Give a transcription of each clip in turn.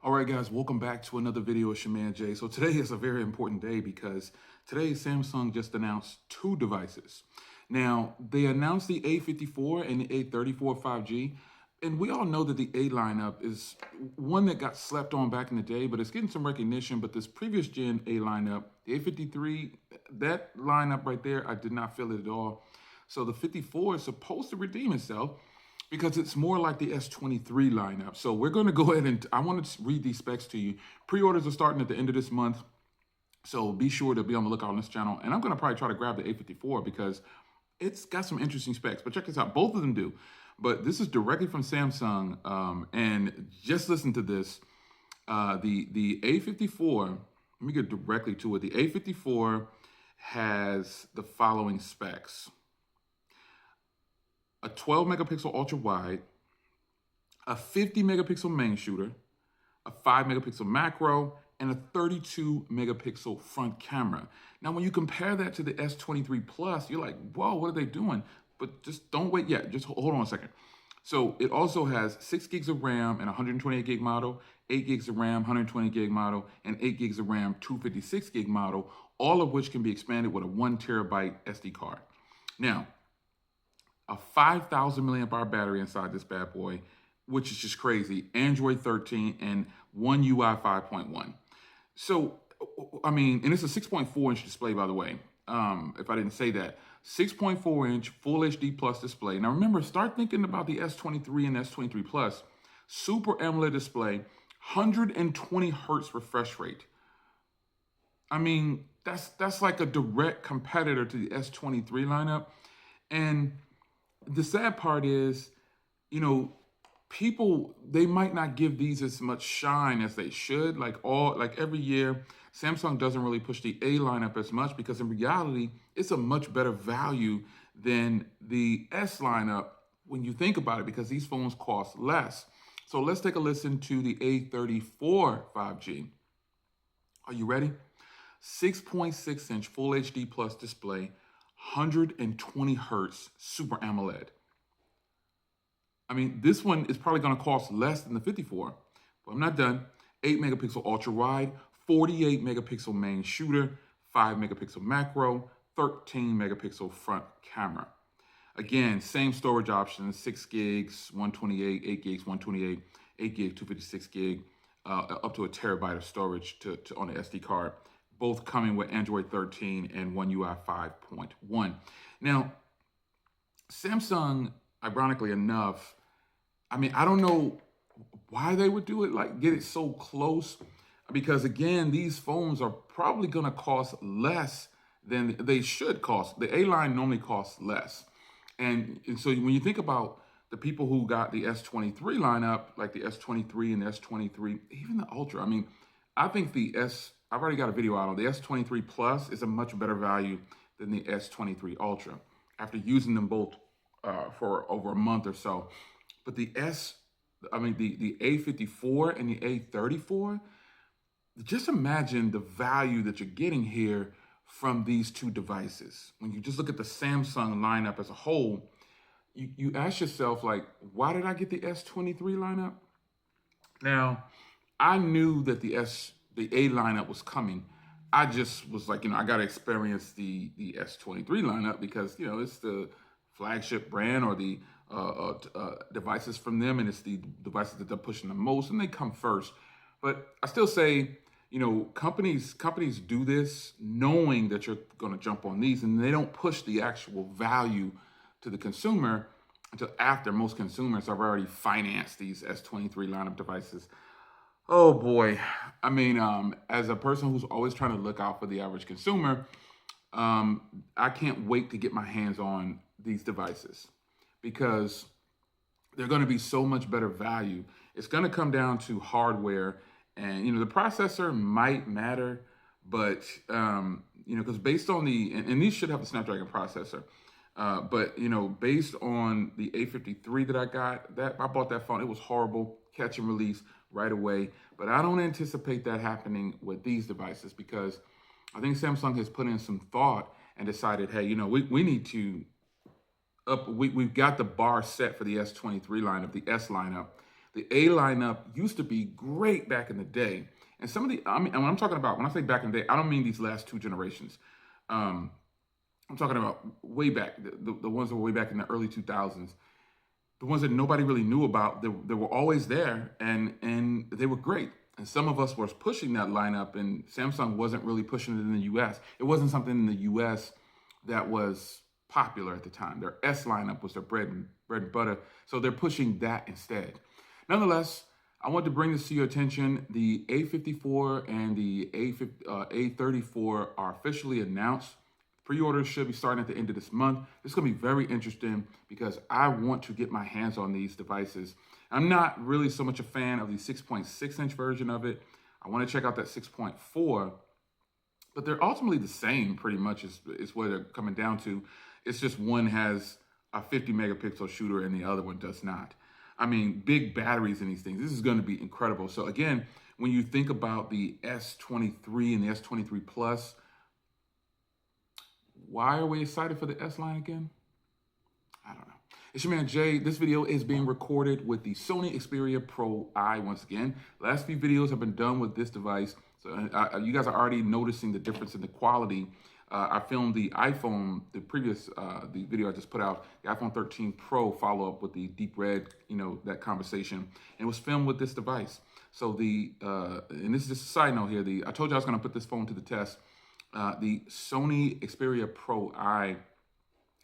All right, guys, welcome back to another video with your man Jay. So today is a very important day because today Samsung just announced two devices. Now, they announced the A54 and the A34 5G, and we all know that the A lineup is one that got slept on back in the day, but it's getting some recognition. But this previous gen A lineup, the A53, that lineup right there, I did not feel it at all. So the 54 is supposed to redeem itself because it's more like the S23 lineup. So we're going to go ahead and I want to read these specs to you. Pre-orders are starting at the end of this month. So be sure to be on the lookout on this channel. And I'm going to probably try to grab the A54 because it's got some interesting specs. But check this out. Both of them do. But this is directly from Samsung. And just listen to this. The A54, let me get directly to it. The A54 has the following specs: a 12 megapixel ultra wide, a 50 megapixel main shooter, a 5 megapixel macro, and a 32 megapixel front camera. Now, when you compare that to the S23 Plus, you're like, whoa, what are they doing? But just don't wait yet. Just hold on a second. So it also has 6 gigs of RAM and 128 gig model, 8 gigs of RAM, 120 gig model, and 8 gigs of RAM, 256 gig model, all of which can be expanded with a 1 terabyte SD card. Now, a 5,000 milliamp hour battery inside this bad boy, which is just crazy. Android 13 and One UI 5.1. So, I mean, and it's a 6.4 inch display, by the way. If I didn't say that, 6.4 inch full HD plus display. Now remember, start thinking about the S23 and S23 Plus. Super AMOLED display, 120 hertz refresh rate. I mean, that's like a direct competitor to the S23 lineup. And the sad part is, people, they might not give these as much shine as they should. Like every year, Samsung doesn't really push the A lineup as much because in reality, it's a much better value than the S lineup when you think about it, because these phones cost less. So let's take a listen to the A34 5G. Are you ready? 6.6 inch full HD plus display, 120 hertz super AMOLED. I mean, this one is probably going to cost less than the 54, but I'm not done. 8 megapixel ultra wide, 48 megapixel main shooter, 5 megapixel macro, 13 megapixel front camera. Again, same storage options: 6 gigs, 128, 8 gigs, 128, 8 gig, 256 gig, up to a terabyte of storage on the SD card. Both coming with Android 13 and One UI 5.1. Now, Samsung, ironically enough, I mean, I don't know why they would do it, like get it so close, because again, these phones are probably going to cost less than they should cost. The A line normally costs less. And so when you think about the people who got the S23 lineup, like the S23 and the S23, even the Ultra, I mean, I think I've already got a video out on the S23 Plus is a much better value than the S23 Ultra after using them both for over a month or so. But the A54 and the A34, just imagine the value that you're getting here from these two devices. When you just look at the Samsung lineup as a whole, you ask yourself, like, why did I get the S23 lineup? Now, I knew that the A lineup was coming. I just was like, I got to experience the S23 lineup because, it's the flagship brand or the devices from them, and it's the devices that they're pushing the most, and they come first. But I still say, companies do this knowing that you're going to jump on these, and they don't push the actual value to the consumer until after most consumers have already financed these S23 lineup devices. Oh boy. I mean, as a person who's always trying to look out for the average consumer, I can't wait to get my hands on these devices because they're going to be so much better value. It's going to come down to hardware, and the processor might matter, but because based on and these should have a Snapdragon processor, but based on the A53 that I bought that phone, it was horrible, catch and release right away. But I don't anticipate that happening with these devices because I think Samsung has put in some thought and decided, hey, we need to we've got the bar set for the S23 lineup, the S lineup. The A lineup used to be great back in the day. And some of the, I mean, and when I'm talking about, when I say back in the day, I don't mean these last two generations. Um, I'm talking about way back, the ones that were way back in the early 2000s. The ones that nobody really knew about, they were always there, and they were great. And some of us were pushing that lineup, and Samsung wasn't really pushing it in the U.S. It wasn't something in the U.S. that was popular at the time. Their S lineup was their bread and butter, so they're pushing that instead. Nonetheless, I want to bring this to your attention. The A54 and the A34 are officially announced. Pre-orders should be starting at the end of this month. This is going to be very interesting because I want to get my hands on these devices. I'm not really so much a fan of the 6.6-inch version of it. I want to check out that 6.4, but they're ultimately the same pretty much is what they're coming down to. It's just one has a 50 megapixel shooter and the other one does not. I mean, big batteries in these things. This is going to be incredible. So again, when you think about the S23 and the S23 Plus, why are we excited for the S line again? I don't know. It's your man Jay. This video is being recorded with the Sony Xperia Pro I once again. Last few videos have been done with this device. So you guys are already noticing the difference in the quality. I filmed the iPhone, the previous the video I just put out, the iPhone 13 Pro follow-up with the deep red, that conversation. And it was filmed with this device. So and this is just a side note here, I told you I was gonna put this phone to the test. The Sony Xperia Pro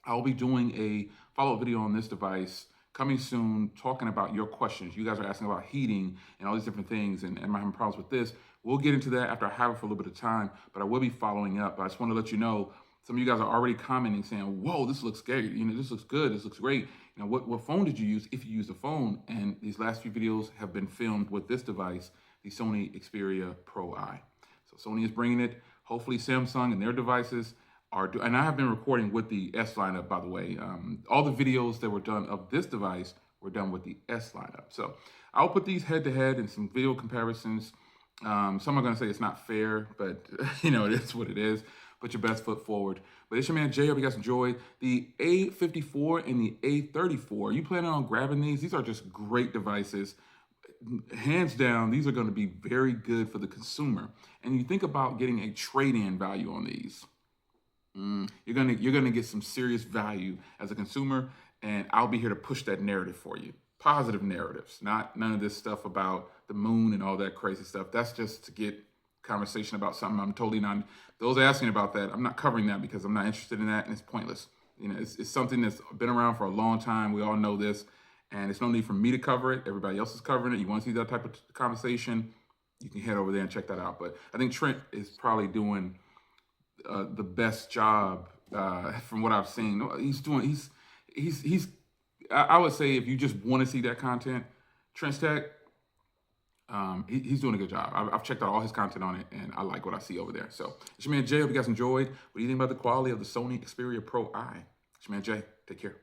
I'll be doing a follow-up video on this device coming soon, talking about your questions. You guys are asking about heating and all these different things, and am I having problems with this? We'll get into that after I have it for a little bit of time, but I will be following up. I just want to let you know, some of you guys are already commenting saying, whoa, this looks great. This looks good. This looks great. What phone did you use if you used a phone? And these last few videos have been filmed with this device, the Sony Xperia Pro I. So Sony is bringing it. Hopefully Samsung and their devices and I have been recording with the S lineup, by the way. All the videos that were done of this device were done with the S lineup. So I'll put these head to head and some video comparisons. Some are going to say it's not fair, but it is what it is. Put your best foot forward. But it's your man Jay. Hope you guys enjoyed the A54 and the A34. You planning on grabbing these? These are just great devices. Hands down, these are going to be very good for the consumer. And you think about getting a trade-in value on these. You're gonna get some serious value as a consumer, and I'll be here to push that narrative for you. Positive narratives, none of this stuff about the moon and all that crazy stuff. That's just to get conversation about something I'm totally not. Those asking about that, I'm not covering that because I'm not interested in that, and it's pointless. It's something that's been around for a long time. We all know this, and it's no need for me to cover it. Everybody else is covering it. You want to see that type of conversation, you can head over there and check that out. But I think Trent is probably doing the best job from what I've seen. I would say if you just want to see that content, Trent's Tech, he's doing a good job. I've checked out all his content on it, and I like what I see over there. So it's your man Jay. Hope you guys enjoyed. What do you think about the quality of the Sony Xperia Pro I? It's your man Jay. Take care.